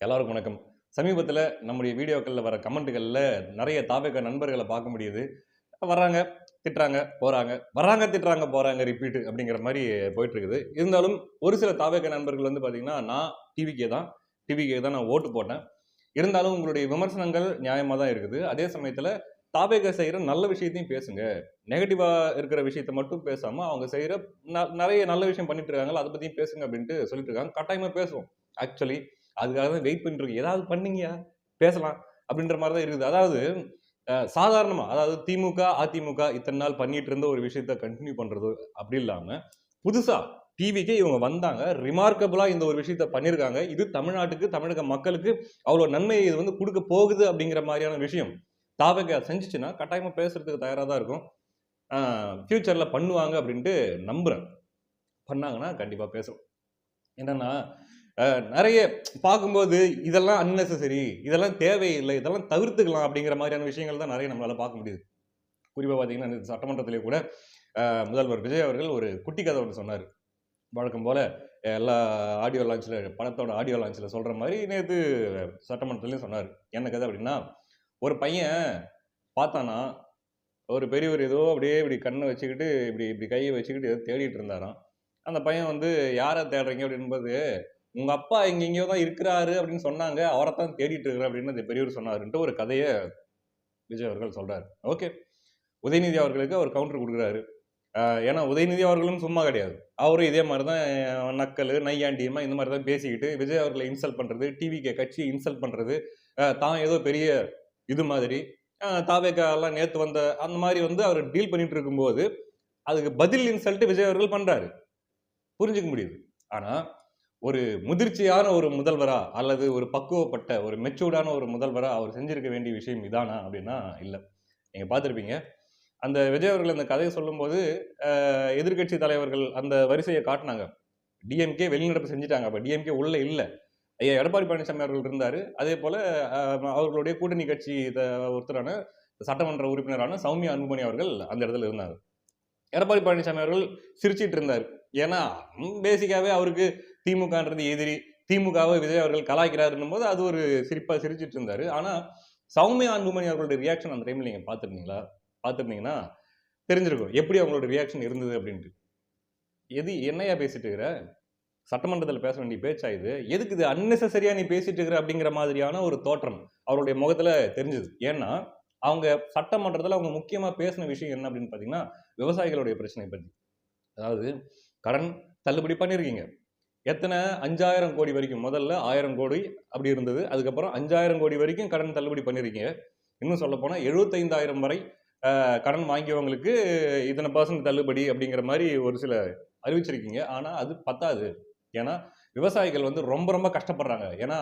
எல்லாருக்கும் வணக்கம். சமீபத்தில நம்முடைய வீடியோக்கள்ல வர கமெண்ட்டுகள்ல நெறைய தாவேகா நண்பர்கள பார்க்க முடியுது. வர்றாங்க, திட்டுறாங்க, போறாங்க. வர்றாங்க, திட்டுறாங்க, போறாங்க ரிப்பீட் அப்படிங்கிற மாரி போயிட்டு இருக்குது. இருந்தாலும் ஒரு சில தாவேகா நண்பர்கள் வந்து பார்த்தீங்கன்னா, நான் டிவிகே தான். டிவிகேக்கு தான் நான் ஓட்டு போட்டேன். இருந்தாலும் உங்களுடைய விமர்சனங்கள் நியாயமா தான் இருக்குது. அதே சமயத்தில தாவேகா செய்ற நல்ல விஷயத்தையும் பேசுங்க. நெகட்டிவா இருக்கிற விஷயத்த மட்டும் பேசாம, அவங்க செய்ற நெறைய நல்ல விஷயம் பண்ணிட்டு இருக்காங்கல்ல, அத பத்தியும் பேசுங்க அப்படின்ட்டு சொல்லிட்டு இருக்காங்க. கட்டாயமா பேசுவோம். ஆக்சுவலி அதுக்காக தான் வெயிட் பண்ணிட்டு இருக்கேன். ஏதாவது பண்ணீங்கயா பேசலாம் அப்படின்ற மாரி தான் இருக்குது. அதாவது சாதாரணமா அதாவது திமுக, அதிமுக இத்தன நாள் பண்ணிட்டு இருந்த ஒரு விஷயத்த கன்டின்யூ பண்றது அப்படி இல்லாம, புதுசா டிவிக்கே இவங்க வந்தாங்க. ரிமார்க்கபிளா இந்த ஒரு விஷயத்த பண்ணியிருக்காங்க. இது தமிழ்நாட்டுக்கு, தமிழக மக்களுக்கு அவ்வளோ நன்மையை இது வந்து குடுக்க போகுது அப்படிங்கிற மாரியான விஷயம். தாவேகா செஞ்சுச்சுன்னா, கட்டாயமா பேசுறதுக்கு தயாரா தான் இருக்கும். அ ஃபியூச்சர்ல பண்ணுவாங்க அப்படின்ட்டு நம்புறேன். பண்ணாங்கன்னா கண்டிப்பா பேசுவோம். என்னன்னா, அ நெறைய பார்க்கும்போது இதெல்லாம் அன்னெசசரி, இதெல்லாம் தேவையில்லை, இதெல்லாம் தவிர்த்துக்கலாம் அப்படிங்கிற மாரியான விஷயங்கள் தான் நெறைய நம்மளால பார்க்க முடியுது. குறிப்பா பார்த்தீங்கன்னா, இந்த சட்டமன்றத்திலே கூட முதல்வர் விஜய் அவர்கள் ஒரு குட்டி கதை ஒண்ணு சொன்னாரு. வழக்கம் போல எல்லா ஆடியோ லான்ச்ல படத்தோட ஆடியோ லான்ச்ல சொல்ற மாரி நேத்து சட்டமன்றத்திலயும் சொன்னாரு. என்ன கதை அப்படின்னா, ஒரு பையன் பார்த்தானாம், ஒரு பெரியவர் ஏதோ அப்படியே இப்படி கண்ண வச்சுக்கிட்டு, இப்படி இப்படி கைய வச்சுக்கிட்டு ஏதோ தேடிட்டு இருந்தாராம். அந்த பையன் வந்து, "யார தேடுறீங்க?" அப்படின்போது, "உங்க அப்பா இங்க எங்கேயோ தான் இருக்கிறாரு அப்படின்னு சொன்னாங்க. அவரத்தான் தேடிட்டு இருக்கிறேன்" அப்படின்னு அந்த பெரியவர் சொன்னாருன்ட்டு ஒரு கதைய விஜய் அவர்கள் சொல்றாரு. ஓகே. உதயநிதி அவர்களுக்கு அவர் கவுண்டர் குடுக்குறாரு. ஏன்னா உதயநிதி அவர்களும் சும்மா கிடையாது. அவரும் இதே மாரி தான் நக்கலு, நையாண்டியமா இந்த மாரி தான் பேசிக்கிட்டு, விஜய் அவர்கள இன்சல்ட் பண்றது, டிவிகே கட்சிய இன்சல்ட் பண்றது, தான் ஏதோ பெரிய இது மாதிரி, தாவேகாலாம் நேத்து வந்த அந்த மாரி வந்து அவரு டீல் பண்ணிட்டு இருக்கும்போது, அதுக்கு பதில் இன்சல்ட் விஜய் அவர்கள் பண்றாரு. புரிஞ்சுக்க முடியுது. ஆனா, ஒரு முதிர்ச்சியான ஒரு முதல்வரா, அல்லது ஒரு பக்குவப்பட்ட, ஒரு மெச்சூர்டான ஒரு முதல்வரா அவர் செஞ்சிருக்க வேண்டிய விஷயம் இதானா? அப்படின்னா இல்ல. நீங்க பார்த்திருப்பீங்க. அந்த விஜய் அவர்கள் அந்த கதைய சொல்லும்போது, எதிர்க்கட்சி தலைவர்கள் அந்த வரிசைய காட்டுனாங்க. டிஎம்கே வெளிநடப்பு செஞ்சுட்டாங்க. அப்ப டிஎம்கே உள்ள இல்ல. ஐயா எடப்பாடி பழனிசாமி அவர்கள் இருந்தாரு. அதேபோல அ அவர்களுடைய கூட்டணி கட்சி ஒருத்தரான சட்டமன்ற உறுப்பினரான சௌமியா அன்புமணி அவர்கள் அந்த இடத்துல இருந்தாங்க. எடப்பாடி பழனிசாமி அவர்கள் சிரிச்சிட்டு இருந்தாரு. ஏன்னா, பேசிக்காவே அவருக்கு திமுகன்றது எதிரி. திமுகவை விஜய் அவர்கள் கலாய்க்கிறாருன்னும் போது, அது ஒரு சிரிப்பா சிரிச்சிட்டு இருந்தாரு. ஆனா, சௌமியா அன்புமணி அவர்களுடைய ரியாக்ஷன் அந்த டைம்ல நீங்க பார்த்திருந்தீங்களா? பார்த்திருந்தீங்கன்னா, தெரிஞ்சிருக்கும். எப்படி அவங்களோட ரியாக்ஷன் இருந்தது அப்படின்ட்டு. என்னய்யா பேசிட்டு இருக்கிற? சட்டமன்றத்தில பேச வேண்டிய பேச்சா இது? எதுக்கு இது அன்னெசசரியா நீ பேசிட்டு இருக்கிற? அப்படிங்கிற மாதிரியான ஒரு தோற்றம் அவருடைய முகத்தில தெரிஞ்சது. ஏன்னா, அவங்க சட்டமன்றத்தில அவங்க முக்கியமா பேசின விஷயம் என்ன அப்படின்னு பார்த்தீங்கன்னா, விவசாயிகளுடைய பிரச்சனைய பத்தி. அதாவது கடன் தள்ளுபடி பண்ணியிருக்கீங்க. எத்தன 5,000 கோடி வரைக்கும். முதல்ல 1000 கோடி அப்படி இருந்தது. அதுக்கப்புறம் 5,000 கோடி வரைக்கும் கடன் தள்ளுபடி பண்ணியிருக்கீங்க. இன்னும் சொல்லப்போனா 75,000 வரை கடன் வாங்கியவங்களுக்கு இத்தன % தள்ளுபடி அப்படிங்கிற மாரி ஒரு சில அறிவிச்சிருக்கீங்க. ஆனா அது பத்தாது. ஏன்னா, விவசாயிகள் வந்து ரொம்ப ரொம்ப கஷ்டப்படுறாங்க. ஏன்னா,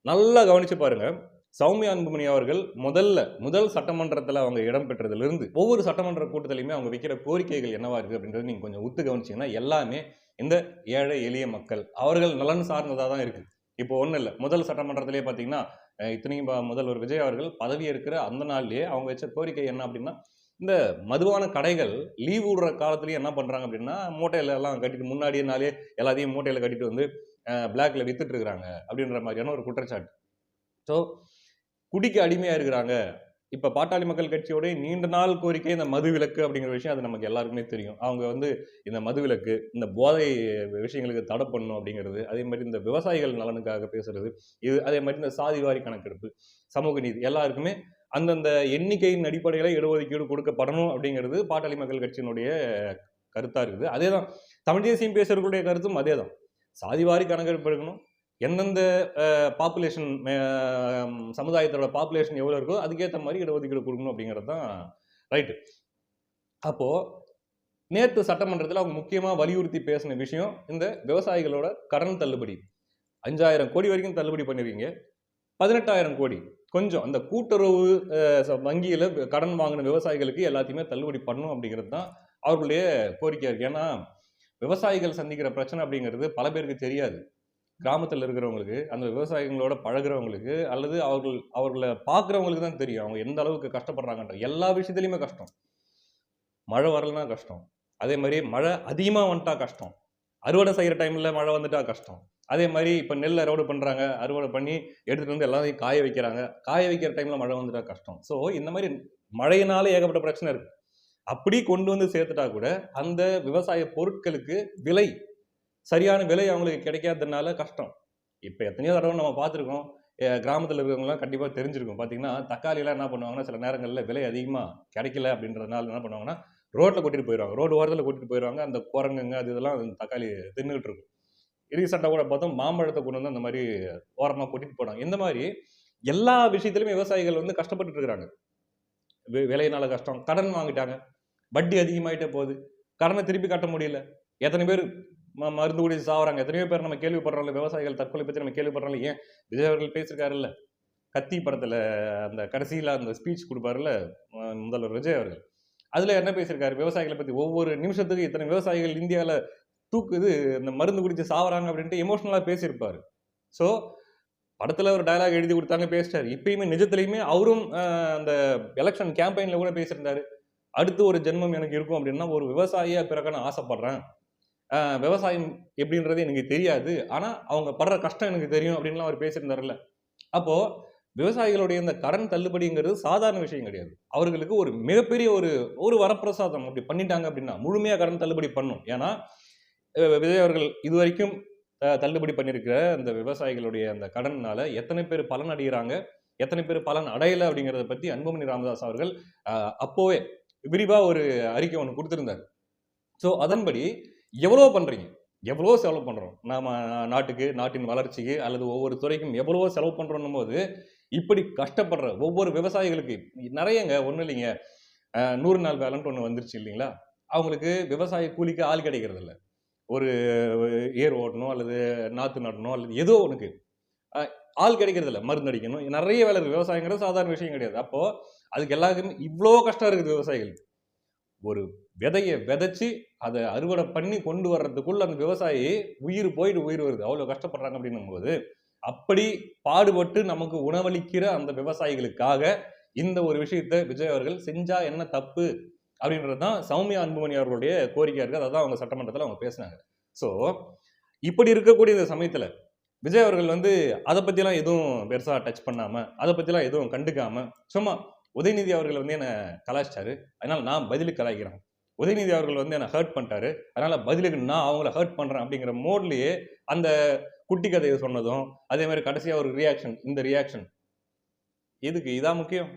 நல்லா கவனிச்சு பாருங்க. சௌமியா அன்புமணி அவர்கள் முதல் சட்டமன்றத்தில அவங்க இடம் பெற்றதிலிருந்து, ஒவ்வொரு சட்டமன்ற கூட்டத்திலயுமே அவங்க வைக்கிற கோரிக்கைகள் என்னவா இருக்கு அப்படின்றத நீங்க கொஞ்சம் உத்து கவனிச்சீங்கன்னா, எல்லாமே இந்த ஏழை எளிய மக்கள், அவர்கள் நலன் சார்ந்ததா தான் இருக்கு. இப்போ ஒண்ணும் இல்ல. முதல் சட்டமன்றத்திலேயே பார்த்தீங்கன்னா, இத்தனைக்கும் முதல்வர் விஜய் அவர்கள் பதவி ஏற்கிற அந்த நாள்லயே அவங்க வச்ச கோரிக்கை என்ன அப்படின்னா, இந்த மதுபான கடைகள் லீவ் விடுற காலத்திலேயே என்ன பண்றாங்க அப்படின்னா, மூட்டையில எல்லாம் கட்டிட்டு முன்னாடியே நாளே எல்லாத்தையும் மூட்டையில கட்டிட்டு வந்து பிளாக்ல வித்துட்டு இருக்கிறாங்க அப்படின்ற மாரியான ஒரு குற்றச்சாட்டு. ஸோ, குடிக்கு அடிமையா இருக்கிறாங்க. இப்ப பாட்டாளி மக்கள் கட்சியோட நீண்ட நாள் கோரிக்கை இந்த மதுவிலக்கு அப்படிங்கிற விஷயம் அது நமக்கு எல்லாருக்குமே தெரியும். அவங்க வந்து இந்த மதுவிலக்கு, இந்த போதை விஷயங்களுக்கு தடை பண்ணணும் அப்படிங்கிறது, அதே மாரி இந்த விவசாயிகள் நலனுக்காக பேசுறது, அதே மாரி இந்த சாதிவாரி கணக்கெடுப்பு, சமூக நீதி எல்லாருக்குமே அந்தந்த எண்ணிக்கையின் அடிப்படையில இடஒதுக்கீடு கொடுக்கப்படணும் அப்படிங்கிறது பாட்டாளி மக்கள் கட்சியினுடைய கருத்தா இருக்குது. அதேதான் தமிழ் தேசியம் பேசுறவர்களுடைய கருத்தும் அதேதான். சாதிவாரி கணக்கெடுப்பு எடுக்கணும். எந்தெந்த பாப்புலேஷன் சமுதாயத்தோட பாப்புலேஷன் எவ்வளோ இருக்கோ, அதுக்கேத்த மாரி இடஒதுக்கீடு குடுக்கணும் அப்படிங்கிறது தான் ரைட்டு. அப்போ நேத்து சட்டமன்றத்தில அவங்க முக்கியமா வலியுறுத்தி பேசின விஷயம், இந்த விவசாயிகளோட கடன் தள்ளுபடி. 5,000 கோடி வரைக்கும் தள்ளுபடி பண்ணியிருக்கீங்க. 18,000 கோடி கொஞ்சம் அந்த கூட்டுறவு வங்கியில கடன் வாங்கின விவசாயிகளுக்கு எல்லாத்தையுமே தள்ளுபடி பண்ணணும் அப்படிங்கிறது தான் அவர்களுடைய கோரிக்கையா இருக்கு. ஏன்னா, விவசாயிகள் சந்திக்கிற பிரச்சனை அப்படிங்கிறது பல பேருக்கு தெரியாது. கிராமத்துல இருக்கிறவங்களுக்கு, அந்த விவசாயிகளோட பழகுறவங்களுக்கு, அல்லது அவர்கள பார்க்கிறவங்களுக்கு தான் தெரியும். அவங்க எந்த அளவுக்கு கஷ்டப்படுறாங்கன்ற. எல்லா விஷயத்திலயுமே கஷ்டம். மழை வரலன்னா கஷ்டம். அதே மாரி மழை அதிகமா வந்துட்டா கஷ்டம். அறுவடை செய்யற டைம்ல மழை வந்துட்டா கஷ்டம். அதே மாதிரி இப்போ நெல் அறுவடை பண்ணுறாங்க, அறுவடை பண்ணி எடுத்துகிட்டு வந்து எல்லாத்தையும் காய வைக்கிறாங்க. காய வைக்கிற டைமில் மழை வந்துட்டா கஷ்டம். ஸோ இந்த மாதிரி மழையினால ஏகப்பட்ட பிரச்சனை இருக்குது. அப்படி கொண்டு வந்து சேர்த்துட்டா கூட அந்த விவசாய பொருட்களுக்கு விலை, சரியான விலை அவங்களுக்கு கிடைக்காததுனால கஷ்டம். இப்போ எத்தனையோ தடவை நம்ம பார்த்துருக்கோம். கிராமத்தில் இருக்கிறவங்கலாம் கண்டிப்பாக தெரிஞ்சிருக்கும். பார்த்தீங்கன்னா தக்காளிலாம் என்ன பண்ணுவாங்கன்னா, சில நேரங்களில் விலை அதிகமாக கிடைக்கல அப்படின்றதுனால என்ன பண்ணுவாங்கன்னா, ரோட்டில் கொட்டிட்டு போயிடுவாங்க. ரோடு ஓரத்தில் கொட்டிட்டு போயிடுவாங்க. அந்த குரங்குங்க அது இதெல்லாம் அந்த தக்காளி தின்னுகிட்டு இருக்கும். ரீசெண்டாக கூட பார்த்தோம், மாம்பழத்தை கொண்டு வந்து அந்த மாதிரி ஓரமாக கொட்டிட்டு போனாங்க. இந்த மாதிரி எல்லா விஷயத்திலுமே விவசாயிகள் வந்து கஷ்டப்பட்டுட்டு இருக்கிறாங்க. விலையினால கஷ்டம், கடன் வாங்கிட்டாங்க, வட்டி அதிகமாயிட்டே போகுது, கடனை திருப்பி கட்ட முடியல. எத்தனை பேர் மருந்து குடிச்சு சாவறாங்க, எத்தனையோ பேர் நம்ம கேள்விப்படுறோம்ல, விவசாயிகள் தற்கொலை பற்றி நம்ம கேள்விப்படுறோம்ல. ஏன் விஜய் அவர்கள் பேசியிருக்காருல்ல, கத்தி படத்துல அந்த கடைசியில அந்த ஸ்பீச் கொடுப்பாருல்ல முதல்வர் விஜய் அவர்கள். அதுல என்ன பேசியிருக்காரு, விவசாயிகளை பத்தி ஒவ்வொரு நிமிஷத்துக்கு இத்தனை விவசாயிகள் இந்தியாவில் தூக்குது, இந்த மருந்து குடிச்சு சாவறாங்க அப்படின்ட்டு எமோஷனலா பேசியிருப்பாரு. ஸோ படத்துல ஒரு டயலாக் எழுதி கொடுத்தாங்க, பேசிட்டாரு. இப்பயுமே நிஜத்திலையுமே அவரும் அந்த எலெக்ஷன் கேம்பெயின்ல கூட பேசியிருந்தாரு. அடுத்து ஒரு ஜென்மம் எனக்கு இருக்கும் அப்படின்னா ஒரு விவசாயியா பிறக்க நான் ஆசைப்படுறேன். விவசாயம் எப்படின்றது எனக்கு தெரியாது, ஆனா அவங்க படுற கஷ்டம் எனக்கு தெரியும் அப்படின்லாம் அவர் பேசியிருந்தாருல்ல. அப்போ விவசாயிகளுடைய இந்த கடன் தள்ளுபடிங்கிறது சாதாரண விஷயம் கிடையாது. அவர்களுக்கு ஒரு மிகப்பெரிய ஒரு ஒரு வரப்பிரசாதம். அப்படி பண்ணிட்டாங்க அப்படின்னா முழுமையா கடன் தள்ளுபடி பண்ணும். ஏன்னா விஜய் அவர்கள் இதுவரைக்கும் தள்ளுபடி பண்ணியிருக்கிற அந்த விவசாயிகளுடைய அந்த கடன்னால எத்தனை பேர் பலன் அடைகிறாங்க, எத்தனை பேர் பலன் அடையல அப்படிங்கிறத பத்தி அன்புமணி ராமதாஸ் அவர்கள் அப்போவே விரிவா ஒரு அறிக்கை ஒன்று கொடுத்திருந்தார். ஸோ அதன்படி எவ்வளோ பண்றீங்க, எவ்வளோ செலவு பண்றோம் நாம நாட்டுக்கு, நாட்டின் வளர்ச்சிக்கு அல்லது ஒவ்வொரு துறைக்கும் எவ்வளவோ செலவு பண்றோம் போது இப்படி கஷ்டப்படுற ஒவ்வொரு விவசாயிகளுக்கு நிறையங்க ஒன்றும் இல்லைங்க. 100 நாள் வேலைன்ட்டு ஒன்று வந்துருச்சு இல்லைங்களா, அவங்களுக்கு விவசாய கூலிக்கு ஆள் கிடைக்கிறது இல்லை. ஒரு ஏர் ஓட்டணும் அல்லது நாற்று நடணும் அல்லது ஏதோ ஒன்றுக்கு ஆள் கிடைக்கிறது இல்லை, மருந்து அடிக்கணும், நிறைய வேலை இருக்குது. விவசாயங்கிறது சாதாரண விஷயம் கிடையாது. அப்போ அதுக்கு எல்லாருக்குமே இவ்வளோ கஷ்டம் இருக்குது விவசாயிகளுக்கு. ஒரு விதையை விதைச்சு அதை அறுவடை பண்ணி கொண்டு வர்றதுக்குள்ள அந்த விவசாயி உயிர் போயிட்டு உயிர் வருது, அவ்வளோ கஷ்டப்படுறாங்க அப்படின்னும் போது அப்படி பாடுபட்டு நமக்கு உணவளிக்கிற அந்த விவசாயிகளுக்காக இந்த ஒரு விஷயத்தை விஜய் அவர்கள் செஞ்சா என்ன தப்பு அப்படின்றது தான் சௌமியா அன்புமணி அவர்களுடைய கோரிக்கையா இருக்கு. அதான் அவங்க சட்டமன்றத்தில் அவங்க பேசினாங்க. ஸோ இப்படி இருக்கக்கூடிய இந்த சமயத்துல விஜய் அவர்கள் வந்து அதை பத்திலாம் எதுவும் பெருசா டச் பண்ணாம, அதை பத்திலாம் எதுவும் கண்டுக்காம, சும்மா உதயநிதி அவர்கள் வந்து என்ன கலாய்ச்சிட்டாரு, அதனால நான் பதிலுக்கு கலாய்க்கிறேன். உதயநிதி அவர்கள் வந்து என்ன ஹர்ட் பண்ணிட்டாரு, அதனால பதிலுக்கு நான் அவங்கள ஹர்ட் பண்றேன் அப்படிங்கிற மோட்லயே அந்த குட்டி கதையை சொன்னதும், அதே மாதிரி கடைசியா ஒரு ரியாக்ஷன், இந்த ரியாக்ஷன் எதுக்கு, இதான் முக்கியம்.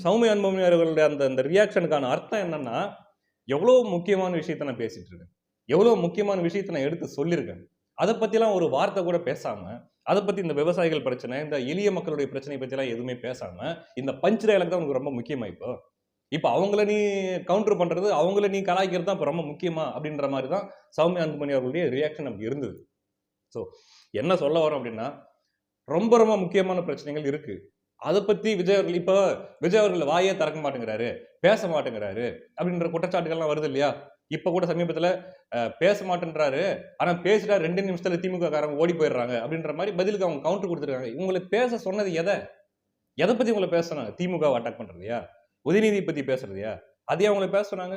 சௌமியா அன்புமணி அவர்களுடைய அந்த அந்த ரியாக்ஷனுக்கான அர்த்தம் என்னன்னா, எவ்வளோ முக்கியமான விஷயத்த நான் பேசிட்டு இருக்கேன், எவ்வளோ முக்கியமான விஷயத்த நான் எடுத்து சொல்லியிருக்கேன், அதை பத்திலாம் ஒரு வார்த்தை கூட பேசாம, அதை பத்தி இந்த விவசாயிகள் பிரச்சனை, இந்த எளிய மக்களுடைய பிரச்சனை பத்திலாம் எதுவுமே பேசாம, இந்த பஞ்ச் டயலாக் தான் உனக்கு ரொம்ப முக்கியமா இப்போ. இப்போ அவங்கள நீ கவுண்டர் பண்றது, அவங்கள நீ கலாய்க்கிறது தான் இப்போ ரொம்ப முக்கியமா அப்படின்ற மாதிரி தான் சௌமியா அன்புமணி அவர்களுடைய ரியாக்ஷன் அப்படி இருந்தது. ஸோ என்ன சொல்ல வரோம் அப்படின்னா, ரொம்ப ரொம்ப முக்கியமான பிரச்சனைகள் இருக்கு. அதை பத்தி விஜய் அவர்கள் இப்போ விஜய் அவர்கள் வாயே திறக்க மாட்டேங்கிறாரு, பேச மாட்டேங்கிறாரு அப்படின்ற குற்றச்சாட்டுகள்லாம் வருது இல்லையா? இப்ப கூட சமீபத்துல பேச மாட்டேன்றாரு, ஆனா பேசிட்டா 2 நிமிஷத்துல திமுக காரங்க ஓடி போயிடுறாங்க அப்படின்ற மாதிரி பதிலுக்கு அவங்க கவுண்டர் கொடுத்துருக்காங்க. இவங்களை பேச சொன்னது எதை பத்தி உங்களை பேச சொன்னாங்க? திமுக அட்டாக் பண்றதையா, உதயநிதி பத்தி பேசுறதையா? அதையே அவங்களை பேச சொன்னாங்க?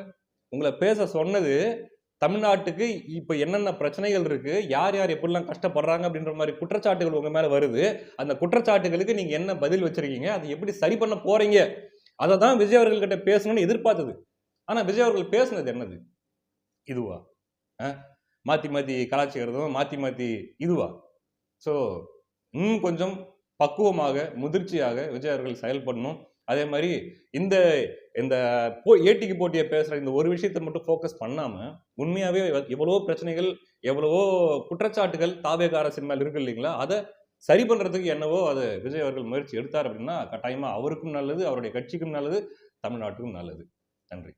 உங்களை பேச சொன்னது தமிழ்நாட்டுக்கு இப்ப என்னென்ன பிரச்சனைகள் இருக்கு, யார் யார் எப்படிலாம் கஷ்டப்படுறாங்க அப்படின்ற மாதிரி குற்றச்சாட்டுகள் உங்க மேல வருது. அந்த குற்றச்சாட்டுகளுக்கு நீங்க என்ன பதில் வச்சிருக்கீங்க, அதை எப்படி சரி பண்ண போறீங்க, அதை தான் விஜய் அவர்கள் கிட்ட பேசணும்னு எதிர்பார்த்தது. ஆனா விஜய் அவர்கள் பேசுனது என்னது? இதுவா? மாத்தி மாத்தி கலாச்சிக்கிறதும், மாத்தி மாத்தி இதுவா? ஸோ இன்னும் கொஞ்சம் பக்குவமாக, முதிர்ச்சியாக விஜய் அவர்கள் செயல்படணும். அதே மாதிரி இந்த இந்த ஏட்டிக்கு போட்டியை பேசுற இந்த ஒரு விஷயத்தை மட்டும் ஃபோக்கஸ் பண்ணாம, உண்மையாவே எவ்வளவோ பிரச்சனைகள், எவ்வளவோ குற்றச்சாட்டுகள் தாவேகா அரசின் மேல் இருக்கு இல்லைங்களா? அதை சரி பண்றதுக்கு என்னவோ அதை விஜய் அவர்கள் முயற்சி எடுத்தார் அப்படின்னா கட்டாயமா அவருக்கும் நல்லது, அவருடைய கட்சிக்கும் நல்லது, தமிழ்நாட்டுக்கும் நல்லது. நன்றி.